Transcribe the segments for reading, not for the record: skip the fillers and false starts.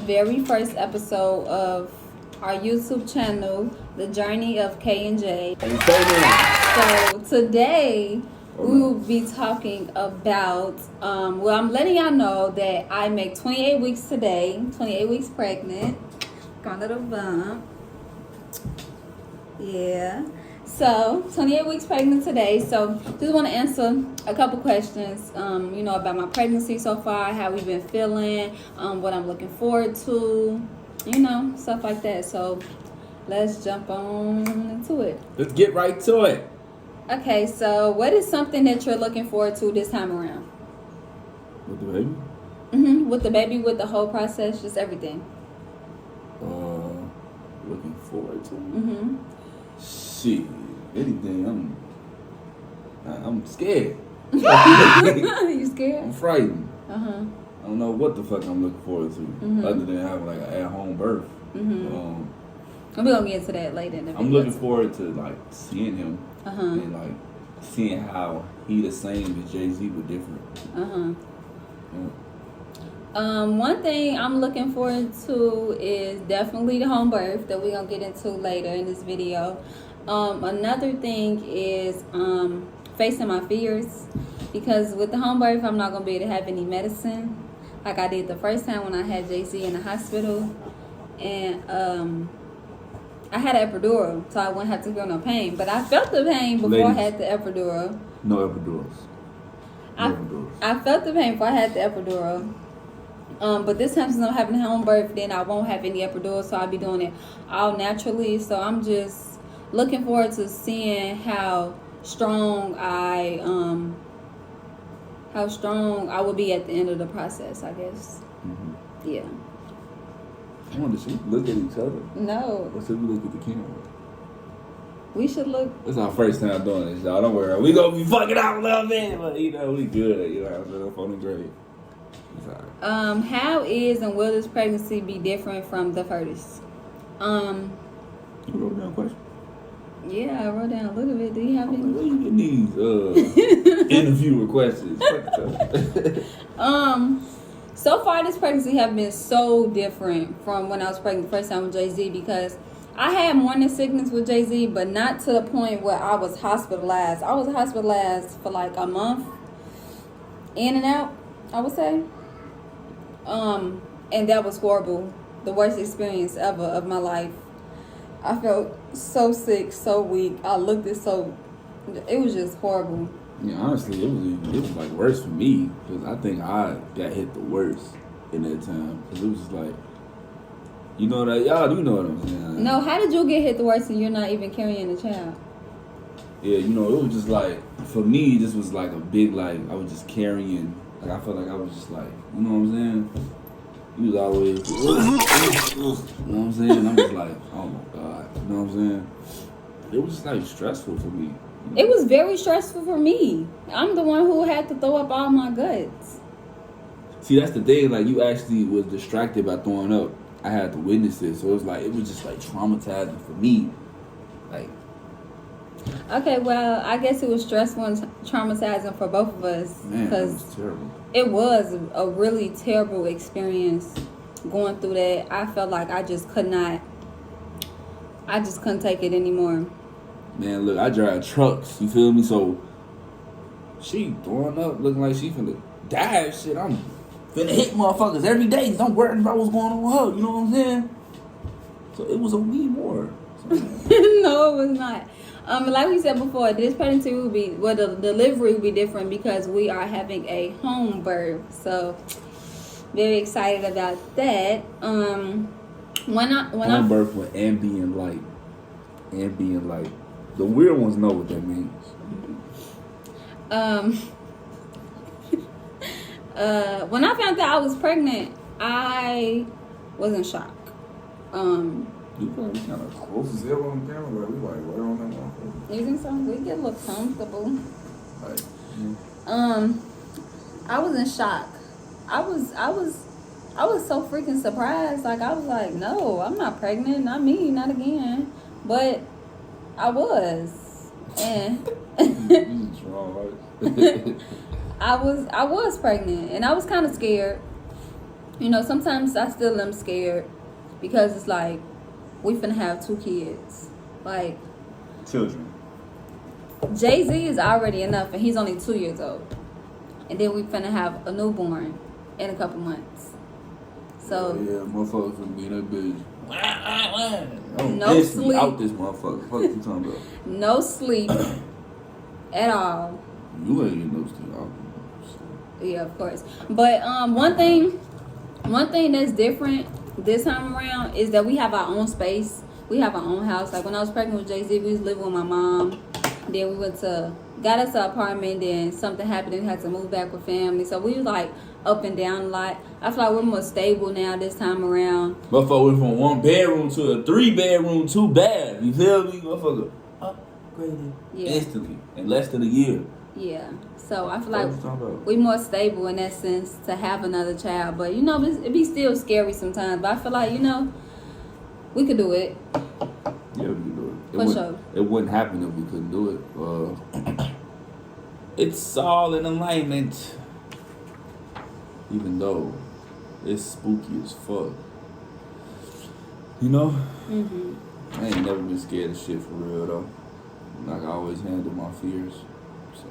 very first episode of our YouTube channel, The Journey of K and J. So today we will be talking about, I'm letting y'all know that I make 28 weeks today, 28 weeks pregnant. Got a little bump. Yeah. So, 28 weeks pregnant today. So, just want to answer a couple questions, about my pregnancy so far, how we've been feeling, what I'm looking forward to, stuff like that. So, let's jump on into it. Let's get right to it. Okay, so what is something that you're looking forward to this time around? With the baby? With the baby, with the whole process, just everything. Looking forward to? Shit, anything. I'm scared. You scared? I'm frightened. I don't know what the fuck I'm looking forward to, other than having like an at-home birth. We're gonna get into that later in the video. I'm looking forward to like seeing him and like seeing how he the same as Jay-Z but different. One thing I'm looking forward to is definitely the home birth that we're gonna get into later in this video. Another thing is facing my fears, because with the home birth I'm not gonna be able to have any medicine like I did the first time when I had Jay-Z in the hospital, and I had an epidural, so I wouldn't have to feel no pain. But I felt the pain before I had the epidural. No epidurals. I felt the pain before I had the epidural. But this time, since I'm having a home birth, then I won't have any epidural, so I'll be doing it all naturally. So I'm just looking forward to seeing how strong I will be at the end of the process, I guess. Yeah. I want to see. Look at each other. No. Let's see if we look at the camera. We should look. It's our first time doing this, y'all. Don't worry. We gonna be fucking out a little bit, but we good. I'm on the grade. How is and will this pregnancy be different from the first? You wrote down a question? Yeah, I wrote down a little bit. Do you have any? Where you get these interview requests? So far this pregnancy have been so different from when I was pregnant the first time with Jay-Z, because I had morning sickness with Jay-Z, but not to the point where I was hospitalized. I was hospitalized for like a month, in and out, I would say. And that was horrible. The worst experience ever of my life. I felt so sick, so weak. I looked it was just horrible. Yeah, honestly, it was like worse for me, because I think I got hit the worst in that time. Because it was just like, y'all do know what I'm saying. No, how did you get hit the worst and you're not even carrying a child? Yeah, it was just like, for me, this was like a big, like, I was just carrying, like, I felt like I was just like, you know what I'm saying? He was always, you know what I'm saying? I'm just like, oh my God, you know what I'm saying? It was just like stressful for me. It was very stressful for me. I'm the one who had to throw up all my guts. See, that's the thing. Like, you actually was distracted by throwing up. I had to witness it, so it was just like traumatizing for me. Like, okay, well, I guess it was stressful and traumatizing for both of us. Man, because it was terrible. It was a really terrible experience going through that. I felt like I just couldn't take it anymore. Man, look, I drive trucks, you feel me? So, she throwing up, looking like she finna die and shit. I'm finna hit motherfuckers every day. Don't worry about what's going on with her, you know what I'm saying? So, it was a me more. So, no, it was not. Like we said before, this pregnancy the delivery will be different because we are having a home birth. So, very excited about that. Home birth with ambient light. The weird ones know what that means. When I found out I was pregnant, I was in shock. You probably kind of close as hell on the camera, but we like, where on that one? You think so? We get a little comfortable. Like, I was in shock. I was so freaking surprised. Like, I was like, no, I'm not pregnant. Not me, not again. But I was. And I was pregnant, and I was kind of scared. You know, sometimes I still am scared because it's like we finna have 2 kids. Like Children. Jay-Z is already enough, and he's only 2 years old. And then we finna have a newborn in a couple months. So yeah, motherfuckers finna be in that bitch. No sleep. Out this motherfucker. Fuck you talking about? No sleep at all. You ain't getting no sleep out. Yeah, of course. But one thing that's different this time around is that we have our own space. We have our own house. Like when I was pregnant with Jay-Z, we was living with my mom. Then we got us an apartment. Then something happened and we had to move back with family. So we was like up and down a lot. I feel like we're more stable now this time around. Motherfucker went from 1 bedroom to a 3 bedroom, 2 bath. You feel me? Motherfucker upgraded instantly in less than a year. Yeah. So I feel like we're more stable in that sense to have another child. But you know, it be still scary sometimes. But I feel like, you know, we could do it. Yeah, we could do it. For sure. It wouldn't happen if we couldn't do it. It's all in alignment. Even though it's spooky as fuck. You know? Mm-hmm. I ain't never been scared of shit for real though. Like I always handle my fears. So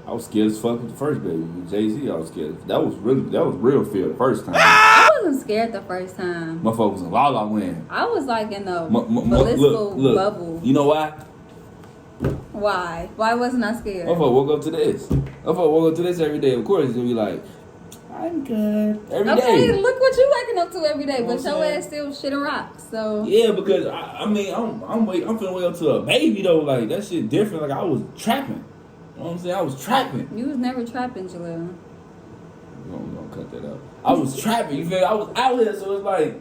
I was scared as fuck with the first baby. With Jay-Z, I was scared. That was real fear the first time. I wasn't scared the first time. Motherfucker was in La La Land. I was like in a blissful bubble. You know why? Why? Why wasn't I scared? Motherfucker woke up to this. Motherfucker woke up to this every day. Of course, he's gonna be like, I'm good. Every day. Okay, look what you waking up to every day, You know but your ass still shit and rocks. So yeah, because I'm finna wake up to a baby though. Like that shit different. Like I was trapping. You know what I'm saying? I was trapping. You was never trapping, Jaleel. We're gonna cut that out. I was trapping. You feel me? I was out here, so it's like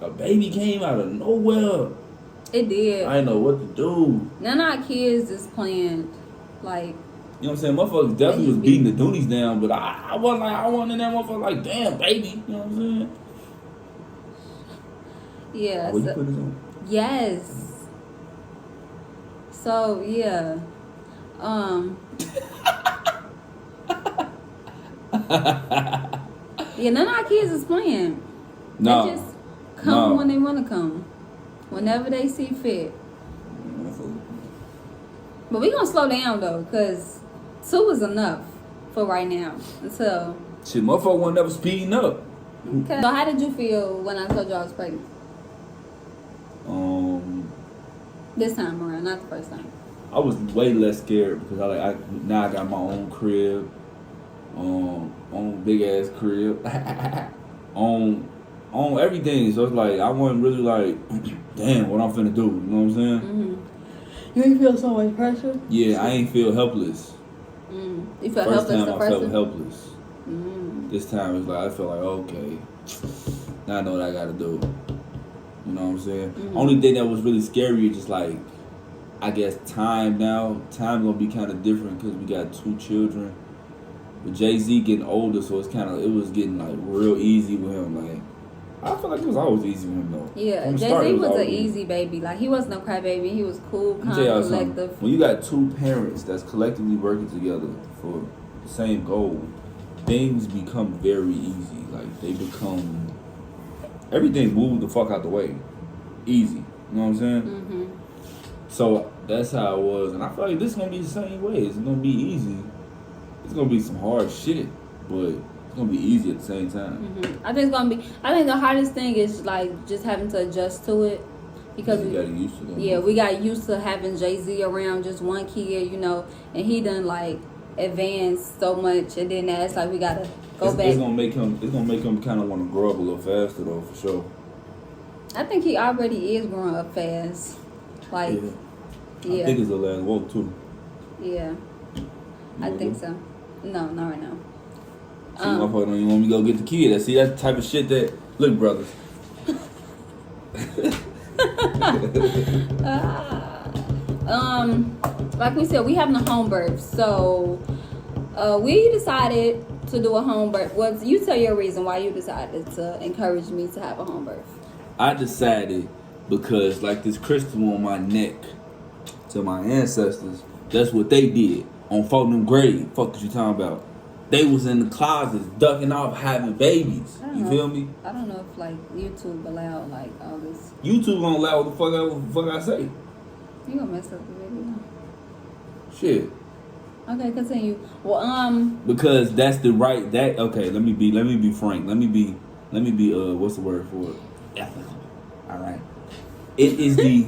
a baby came out of nowhere. It did. I didn't know what to do. None of our kids is planned. Like, you know what I'm saying? Motherfuckers definitely was beating the Doonies down, but I wasn't in that motherfucker like, damn, baby. You know what I'm saying? Yeah. Oh, you put this on? Yes. So, yeah. Yeah, none of our kids is playing. No. They just come when they want to come. Whenever they see fit. But we gonna slow down though, because 2 is enough for right now. Until shit, motherfucker wasn't never speeding up. Okay. So how did you feel when I told you I was pregnant? This time around, not the first time. I was way less scared because now I got my own crib, own big ass crib, on everything. So it's like I wasn't really like, damn, what I'm finna do. You know what I'm saying? Mm-hmm. You ain't feel so much pressure? Yeah, I ain't feel helpless. You felt helpless the first time? I felt helpless. This time it's like I felt like, okay, now I know what I gotta do. You know what I'm saying? Only thing that was really scary is just like, I guess time now. Time gonna be kind of different because we got 2 children. With Jay-Z getting older, so it was getting like real easy with him. Like I feel like it was always easy with him though. Yeah, Jay-Z was an easy baby. Like he wasn't no crybaby. He was cool, calm, collective. When you got 2 parents that's collectively working together for the same goal, things become very easy. Like everything moved the fuck out the way. Easy. You know what I'm saying? So that's how it was. And I feel like this is going to be the same way. It's going to be easy. It's going to be some hard shit, but it's going to be easy at the same time. I think the hardest thing is like just having to adjust to it. Because we got used to that. Yeah, we got used to having Jay-Z around, just one kid, you know, and he done like advanced so much, and then that's like we got to go back. It's gonna make him kind of want to grow up a little faster though, for sure. I think he already is growing up fast. Like, yeah. I think it's the last walk too. Yeah, I think so. No, not right now. See, motherfucker don't even want me to go get the kid. That's the type of shit that, look, brothers. Like we said, we having a home birth, so we decided to do a home birth. You tell your reason why you decided to encourage me to have a home birth. I decided because like this crystal on my neck, to my ancestors, that's what they did on them grave. Fuck what you talking about? they was in the closets ducking off having babies. You feel me? I don't know if like YouTube allowed like all this. YouTube gonna allow what the fuck I say. You gonna mess up the video. Shit. Okay, continue. Well, because that's the right that okay, let me be frank. Let me be what's the word for it? Ethical. Alright. It is the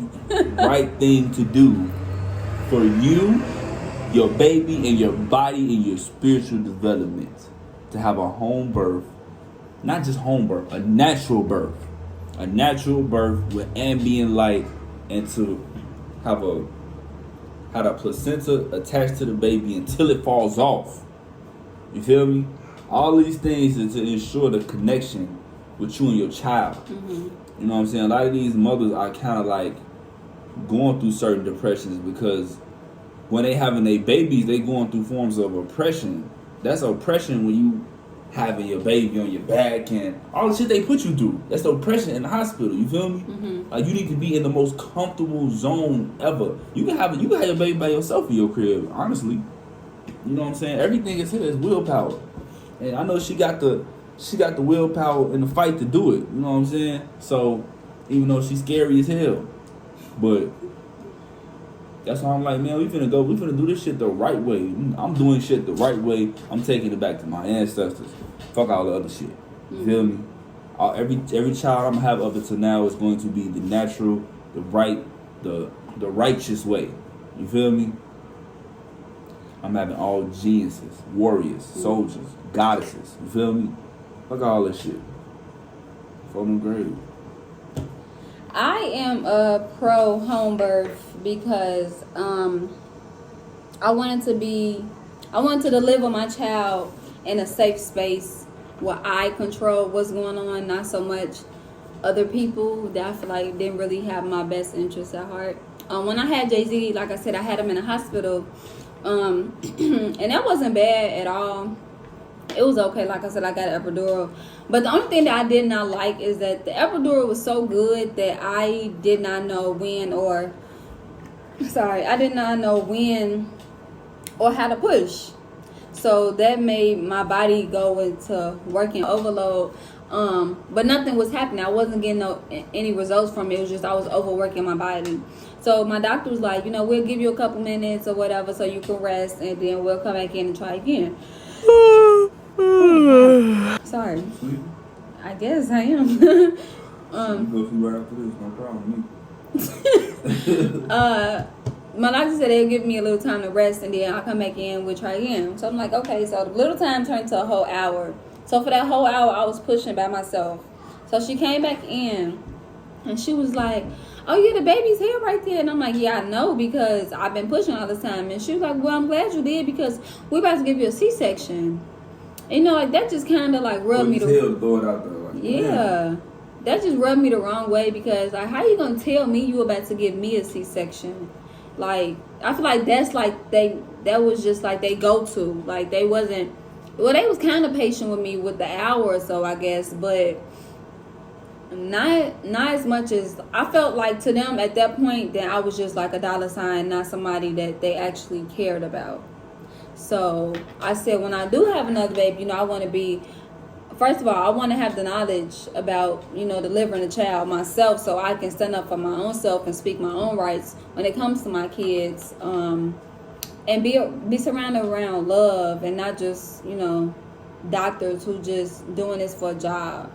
right thing to do for you, your baby, and your body and your spiritual development to have a home birth. Not just home birth, a natural birth. A natural birth with ambient light, and to have the placenta attached to the baby until it falls off. You feel me? All these things is to ensure the connection with you and your child. Mm-hmm. You know what I'm saying? A lot of these mothers are kind of like going through certain depressions because when they having their babies, they going through forms of oppression. That's oppression when you having your baby on your back and all the shit they put you through. That's the oppression in the hospital. You feel me? Mm-hmm. Like you need to be in the most comfortable zone ever. You can have your baby by yourself in your crib. Honestly, you know what I'm saying? Everything is here is willpower, and I know she got the willpower in the fight to do it. You know what I'm saying? So even though she's scary as hell, but that's why I'm like, man, we finna do this shit the right way. I'm doing shit the right way. I'm taking it back to my ancestors. Fuck all the other shit. You feel me? Every child I'm gonna have up until now is going to be the natural, the right, the righteous way. You feel me? I'm having all geniuses, warriors, soldiers, goddesses. You feel me? Fuck all this shit. For them grave. I am a pro home birth because I wanted to deliver my child in a safe space where I control what's going on, not so much other people that I feel like didn't really have my best interests at heart. When I had Jay-Z, like I said, I had him in the hospital, and that wasn't bad at all. It was okay. Like I said, I got an epidural. But the only thing that I did not like is that the epidural was so good that I did not know when or how to push. So that made my body go into working overload. But nothing was happening. I wasn't getting any results from it. It was just I was overworking my body. So my doctor was like, we'll give you a couple minutes or whatever so you can rest, and then we'll come back in and try again. Sorry. I guess I am. Right after this, no problem. My doctor said they'll give me a little time to rest, and then I'll come back in, we'll try again. So I'm like, okay. So the little time turned to a whole hour. So for that whole hour, I was pushing by myself. So she came back in, and she was like, oh yeah, the baby's here right there. And I'm like, yeah, I know, because I've been pushing all the time. And she was like, well, I'm glad you did, because we're about to give you a C-section. And, like that just kind of like rubbed me that just rubbed me the wrong way, because like, how you gonna tell me you about to give me a C-section? Like, I feel like that's like that was just like they go to, like they was kind of patient with me with the hour or so, I guess, but not as much as I felt like to them at that point. That I was just like a dollar sign, not somebody that they actually cared about. So I said, when I do have another baby, I want to be, first of all, I want to have the knowledge about, delivering a child myself, so I can stand up for my own self and speak my own rights when it comes to my kids, and be surrounded around love, and not just, doctors who just doing this for a job.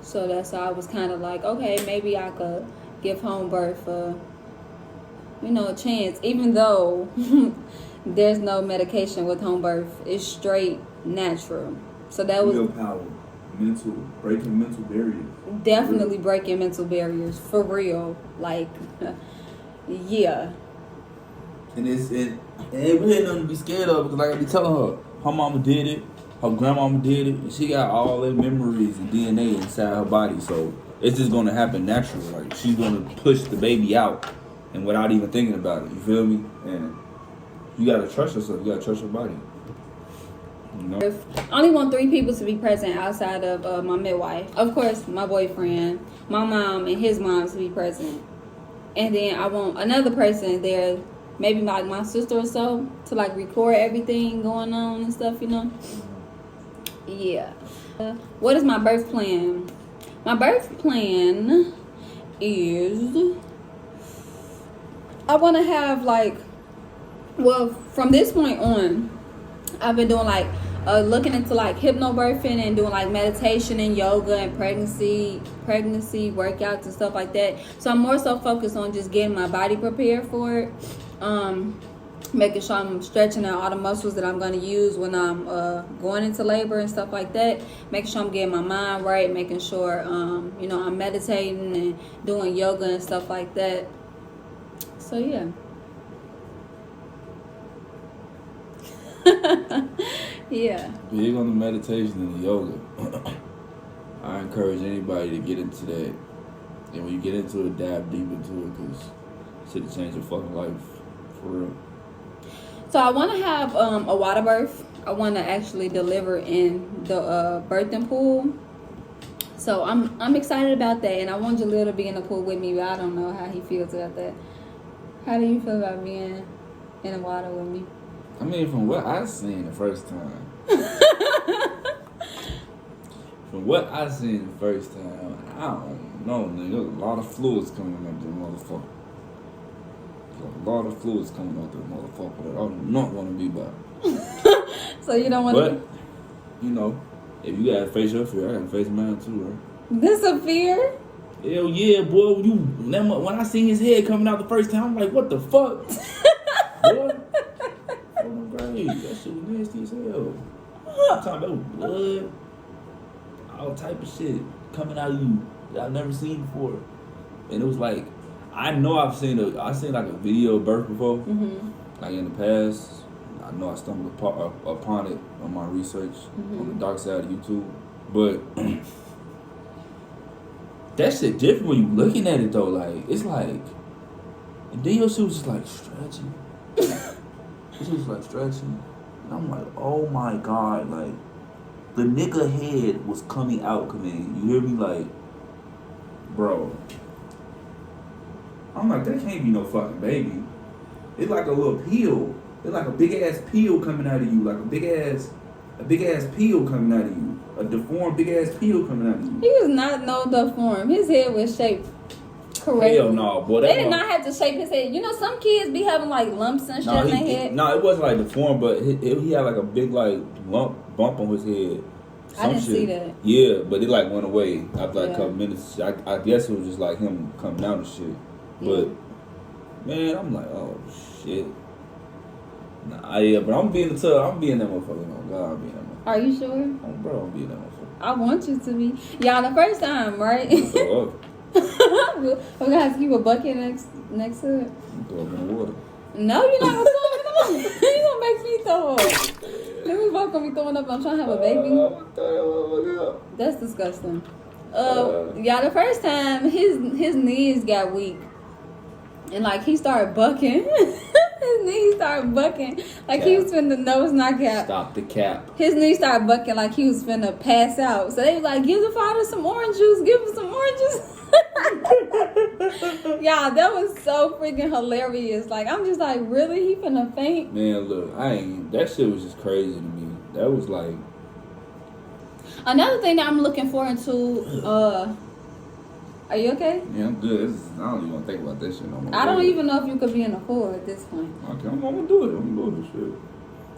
So that's why I was kind of like, okay, maybe I could give home birth a chance, even though there's no medication with home birth. It's straight natural. So that was willpower, breaking mental barriers. Definitely breaking mental barriers, for real. Like, yeah. And it really ain't nothing to be scared of, because like I be telling her mama did it, her grandmama did it, and she got all their memories and DNA inside her body. So it's just gonna happen naturally. Like, she's gonna push the baby out, and without even thinking about it. You feel me? And you gotta trust yourself. You gotta trust your body. I only want 3 people to be present outside of my midwife. Of course, my boyfriend, my mom, and his mom to be present. And then I want another person there maybe like my sister or so to like record everything going on and stuff, you know. Yeah. What is my birth plan? My birth plan is I want to have like, well, from this point on, I've been doing like looking into like hypnobirthing and doing like meditation and yoga and pregnancy workouts and stuff like that. So I'm more so focused on just getting my body prepared for it, making sure I'm stretching out all the muscles that I'm going to use when I'm going into labor and stuff like that, making sure I'm getting my mind right, making sure you know, I'm meditating and doing yoga and stuff like that. So yeah. Yeah. Big on the meditation and the yoga. I encourage anybody to get into that. And when you get into it, dive deep into it, because shit'll change your fucking life. For real. So I want to have a water birth. I want to actually deliver in the birthing pool. So I'm excited about that. And I want Jaleel to be in the pool with me, but I don't know how he feels about that. How do you feel about being in the water with me? I mean, from what I seen the first time. From what I seen the first time, I don't know, nigga. There's a lot of fluids coming out the motherfucker. There's a lot of fluids coming out the motherfucker that I do not want to be by. So you don't want to. But, you know, if you gotta face your fear, I gotta face mine too, right? This a fear? Hell yeah, boy. When I seen his head coming out the first time, I'm like, what the fuck? Boy. Oh, great. That shit was nasty as hell. I'm talking about blood, all type of shit coming out of you that I've never seen before. And it was like, I know I've seen like a video of birth before, like in the past. I know I stumbled upon it on my research on the dark side of YouTube, but that shit different when you looking at it though. Like, it's like, and then your shit was just like stretching. This was like stretching. And I'm like, oh my God, like, the nigga head was coming out, Command. You hear me? Like, bro. I'm like, that can't be no fucking baby. It's like a little peel. It's like a big ass peel coming out of you. Like a big ass peel coming out of you. A deformed big ass peel coming out of you. He was not no deformed. His head was shaped correctly. Hell no, boy. They did not have to shape his head. You know, some kids be having like lumps and shit in their head. No, it wasn't like deformed, but he had like a big like bump on his head. I didn't see that. Yeah, but it like went away after like a couple minutes. I guess it was just like him coming down and shit. But man, I'm like, oh shit. Nah, yeah, but I'm being that motherfucker. Oh God, I'm being that motherfucker. Are you sure? Oh, bro, I'm being that motherfucker. I want you to be. Y'all, the first time, right? Throw up. We're gonna have to keep a bucket next to it. Throw up in the water. No, you're not gonna throw up. You're gonna make me throw up. Then we both gonna be throwing up. I'm trying to have a baby. That's disgusting. Y'all, the first time his knees got weak, and like he started bucking. His knees started bucking like he was finna nose knock out. Stop the cap. His knees started bucking like he was finna pass out. So they was like, give the father some orange juice. Give him some oranges. Y'all, that was so freaking hilarious. Like, I'm just like, really? He finna faint? Man, look, that shit was just crazy to me. That was like. Another thing that I'm looking forward to, are you okay? Yeah, I'm good. I don't even want to think about that shit no more. I don't even know if you could be in a pool at this point. Okay, I'm gonna do it. I'm gonna do this shit.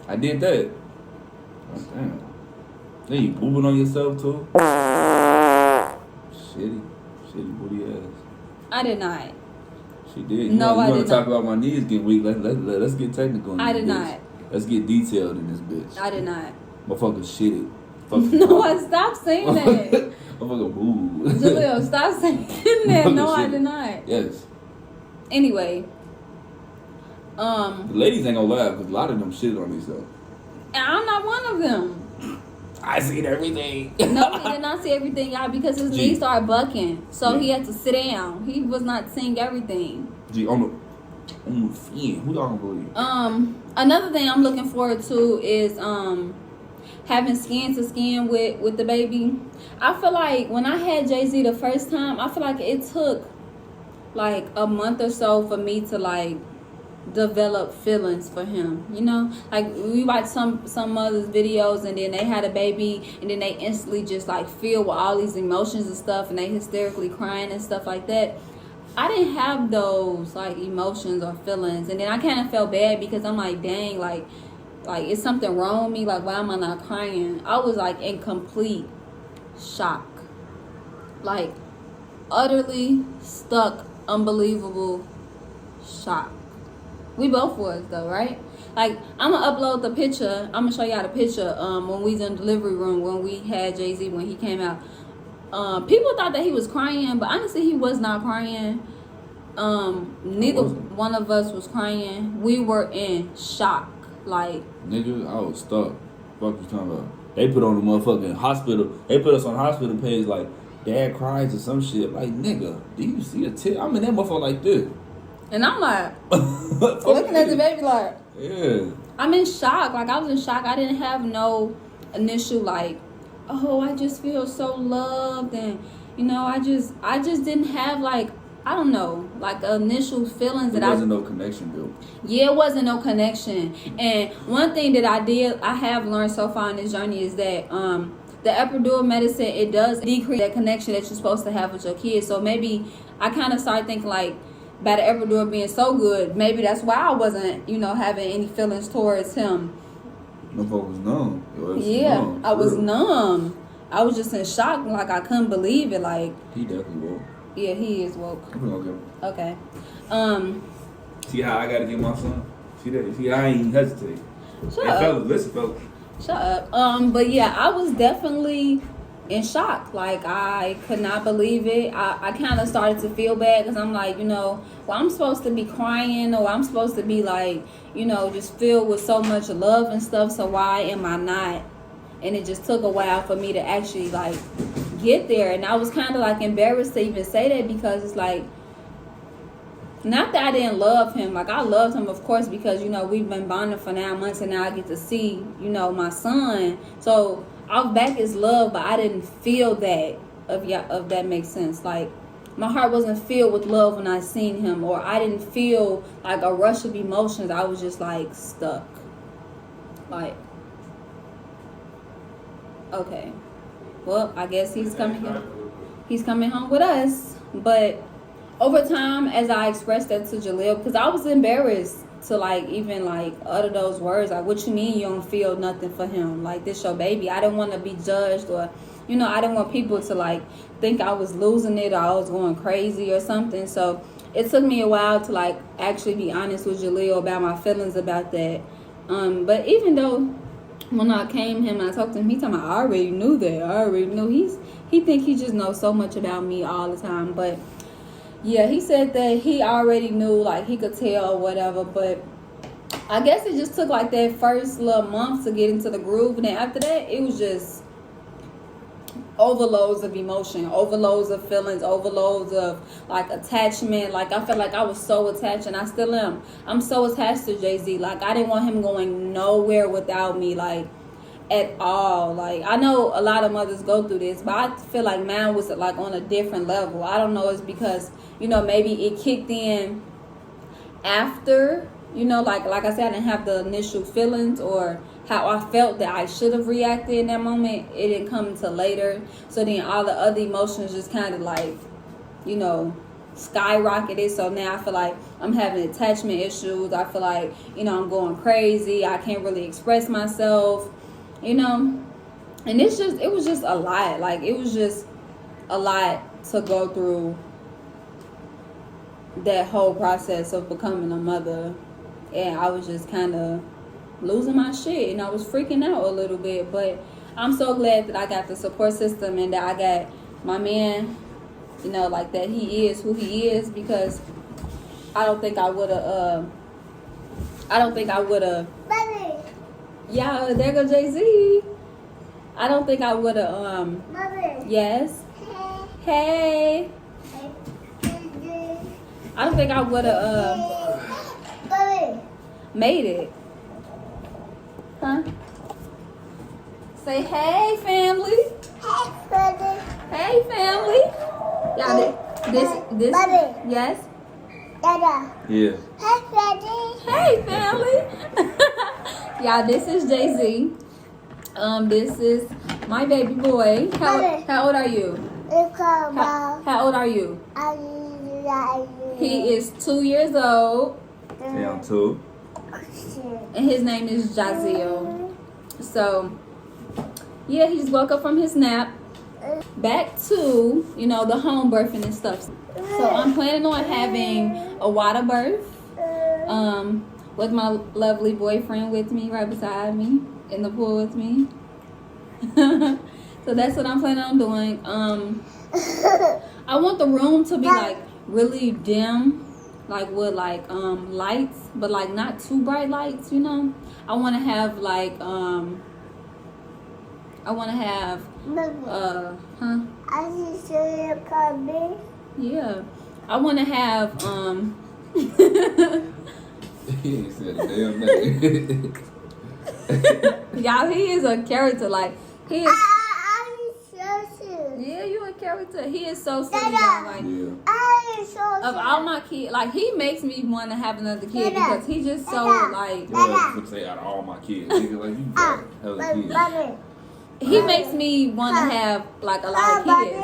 I did that. Oh, damn. Then you moving on yourself too? Shitty booty ass. I did not. She did. No, I did not. You want to talk about my knees getting weak? Let's get technical. I did not. Let's get detailed in this bitch. I did not. Motherfucker shitty. No, stop saying that. Motherfucker boo. Jaleel, stop saying that. No, I did not. Yes. Anyway. The ladies ain't gonna laugh because a lot of them shit on themselves. And I'm not one of them. I seen everything. No, he did not see everything, y'all, because his knees started bucking. So he had to sit down. He was not seeing everything. Gee, on the fin. Who y'all gonna believe? Another thing I'm looking forward to is having skin to skin with the baby. I feel like when I had Jay-Z the first time, I feel like it took like a month or so for me to like develop feelings for him, you know? Like, we watch some mothers' videos, and then they had a baby, and then they instantly just, like, feel with all these emotions and stuff, and they hysterically crying and stuff like that. I didn't have those, like, emotions or feelings. And then I kind of felt bad because I'm like, dang, like, is something wrong with me? Like, why am I not crying? I was, like, in complete shock. Like, utterly stuck, unbelievable shock. We both was, though, right? Like, I'm going to upload the picture. I'm going to show y'all the picture when we was in the delivery room, when we had Jay-Z, when he came out. People thought that he was crying, but honestly, he was not crying. Neither one of us was crying. We were in shock. Like, nigga, I was stuck. Fuck you talking about? They put on the motherfucking hospital. They put us on hospital page like, dad cries or some shit. Like, nigga, do you see a tear? I'm in that motherfucker like this. And I'm like, looking at the baby like, yeah. I'm in shock. Like, I was in shock. I didn't have no initial, like, oh, I just feel so loved. And, you know, I just didn't have, like, I don't know, like, initial feelings that There wasn't no connection built. Yeah, it wasn't no connection. And one thing that I have learned so far in this journey is that the epidural medicine, it does decrease that connection that you're supposed to have with your kids. So maybe I kind of started thinking, like, by the epidural being so good, maybe that's why I wasn't, you know, having any feelings towards him. No fuck was numb. Yeah, I was numb. I was just in shock. Like, I couldn't believe it. Like, he definitely woke. Yeah, he is woke. Okay. See how I gotta get my son? See that? See, I ain't hesitate. Shut hey, up. Fellas, listen, fellas. Shut up. But yeah, I was definitely in shock. Like, I could not believe it. I kind of started to feel bad because I'm like, you know, well, I'm supposed to be crying, or I'm supposed to be like, you know, just filled with so much love and stuff. So why am I not? And it just took a while for me to actually, like, get there. And I was kind of, like, embarrassed to even say that because it's like, not that I didn't love him. Like, I loved him, of course, because, you know, we've been bonding for 9 months, and now I get to see, you know, my son. So off back is love, but I didn't feel that, if that makes sense. Like, my heart wasn't filled with love when I seen him, or I didn't feel like a rush of emotions. I was just, like, stuck. Like, okay, well, I guess he's coming home with us. But over time, as I expressed that to Jaleel, because I was embarrassed to, like, even, like, utter those words. Like, what you mean you don't feel nothing for him? Like, this your baby. I didn't want to be judged, or, you know, I didn't want people to, like, think I was losing it or I was going crazy or something. So it took me a while to, like, actually be honest with Jaleel about my feelings about that. But even though when I came to him and I talked to him, he told me, I already knew that. I already knew. He think he just knows so much about me all the time. But yeah, he said that he already knew, like, he could tell or whatever. But I guess it just took, like, that first little month to get into the groove. And then after that, it was just overloads of emotion, overloads of feelings, overloads of, like, attachment. Like, I felt like I was so attached, and I still am. I'm so attached to Jay-Z. Like, I didn't want him going nowhere without me, like, at all. Like, I know a lot of mothers go through this, but I feel like mine was, like, on a different level. I don't know, it's because, you know, maybe it kicked in after, you know, like I said, I didn't have the initial feelings or how I felt that I should have reacted in that moment. It didn't come until later. So then all the other emotions just kind of, like, you know, skyrocketed. So now I feel like I'm having attachment issues. I feel like, you know, I'm going crazy. I can't really express myself, you know. And it was just a lot. Like, it was just a lot to go through that whole process of becoming a mother. And I was just kind of losing my shit, and I was freaking out a little bit. But I'm so glad that I got the support system and that I got my man, you know, like, that he is who he is, because I don't think I would have yeah, there go Jay-Z. I don't think I would have yes, hey, I don't think I would have made it. Huh? Say hey, family. Hey, family. Yeah, this yes. Yeah. Hey, Daddy. Y'all, this is Jay-Z. This is my baby boy. How old are you? How old are you? He is 2 years old. Yeah, I'm 2. And his name is Jaziel. So, yeah, he just woke up from his nap. Back to, the home birthing and stuff. So I'm planning on having a water birth. With my lovely boyfriend with me, right beside me, in the pool with me. So that's what I'm planning on doing. I want the room to be like really dim, like with lights, but like not too bright lights, I want to have like Yeah. I want to have He ain't said a damn thing. Y'all, he is a character. Like, he is. Yeah, you a character. He is so silly. Like, of all my kids, like, he makes me want to have another kid because he's just so like. I was say out of all my kids, nigga, like you got hella kids. He makes me want to have like a lot of kids.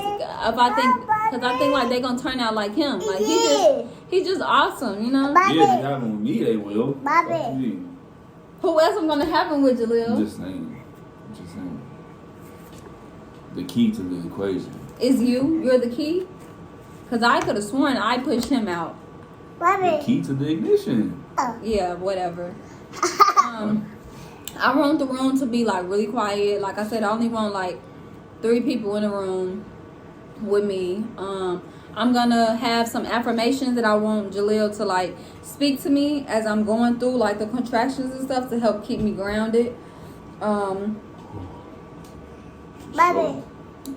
Because I think like they gonna turn out like him. Like he's just awesome, Yeah, if they have them with me, they will. Who else I'm gonna have him with, Jaleel? I'm just saying. The key to the equation is you. You're the key. Cause I could have sworn I pushed him out. The key to the ignition. Yeah, whatever. I want the room to be like really quiet. Like I said, I only want like 3 people in the room with me. I'm gonna have some affirmations that I want Jaleel to like speak to me as I'm going through like the contractions and stuff to help keep me grounded.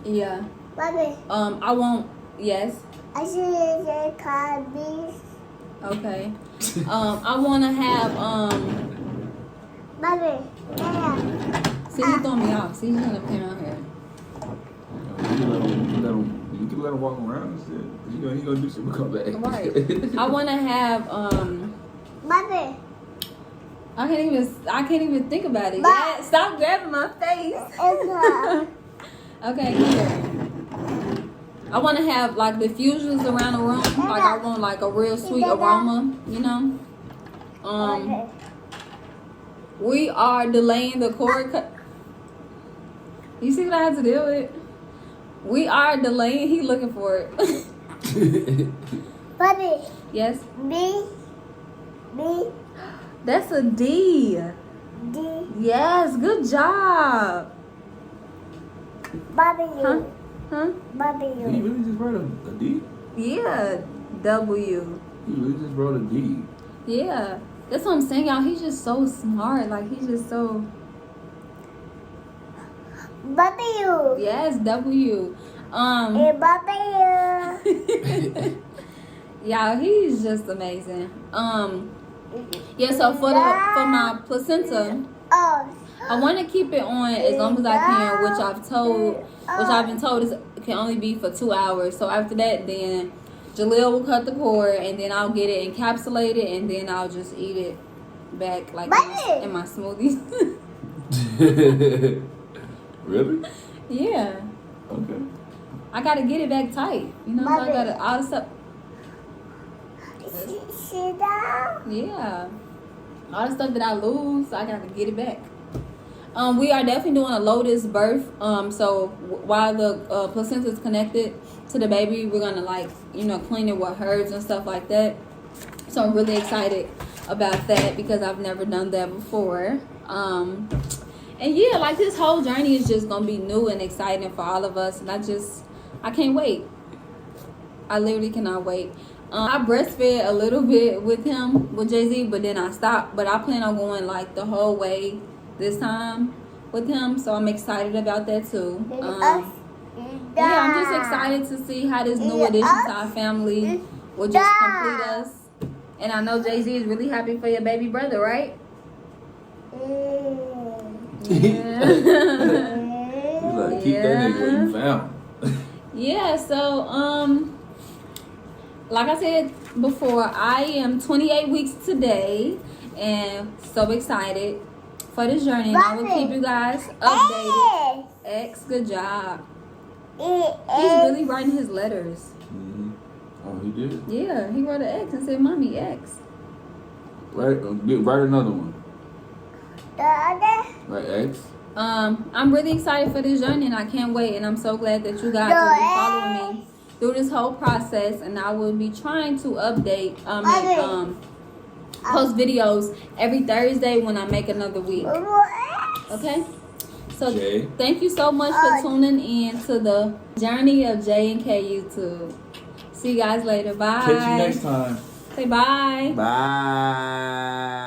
Yeah. I won't. Yes. Okay. I want to have See, he's throwing me off. See, he's gonna come out here. You can let him walk around and shit. He gonna do shit and come back. Right. I want to have I can't even think about it. Yeah, stop grabbing my face. Okay, here. I want to have like diffusers around the room. Like I want like a real sweet aroma, We are delaying the cord cut. You see what I have to deal with? We are delaying. He's looking for it. Yes. B. That's a D. Yes, good job. W. Huh? He really just wrote a D? Yeah, W. He really just wrote a D. Yeah, that's what I'm saying, y'all. He's just so smart. Like, he's just so... W. Yes, W. Y'all, he's just amazing. Yeah, so for my placenta, I want to keep it on as long as I can, which I've been told it can only be for 2 hours. So after that, then Jaleel will cut the cord, and then I'll get it encapsulated, and then I'll just eat it back like in my smoothies. Really? Yeah. Okay. I gotta get it back tight, so I gotta all the stuff. Yeah, all the stuff that I lose, I gotta get it back. We are definitely doing a lotus birth. So while the placenta is connected to the baby, we're gonna clean it with herbs and stuff like that. So I'm really excited about that because I've never done that before. And yeah, like this whole journey is just gonna be new and exciting for all of us, and I can't wait. I literally cannot wait. I breastfed a little bit with Jay-Z, but then I stopped. But I plan on going like the whole way this time with him, so I'm excited about that too. Yeah, I'm just excited to see how this new addition to our family will just complete us. And I know Jay-Z is really happy for your baby brother, right? Yeah. He's like, keep that nigga where you found. Yeah, so like I said before, I am 28 weeks today and so excited for this journey, and I will keep you guys updated. X, good job. He's really writing his letters. Mm-hmm. Oh, he did? Yeah, he wrote an X and said, "Mommy, X." Write another one. The other. Right, X. I'm really excited for this journey, and I can't wait. And I'm so glad that you guys will be following me through this whole process. And I will be trying to update, post videos every Thursday when I make another week. Okay. So Jay. thank you so much for tuning in to the journey of J and K YouTube. See you guys later. Bye. Catch you next time. Say bye. Bye.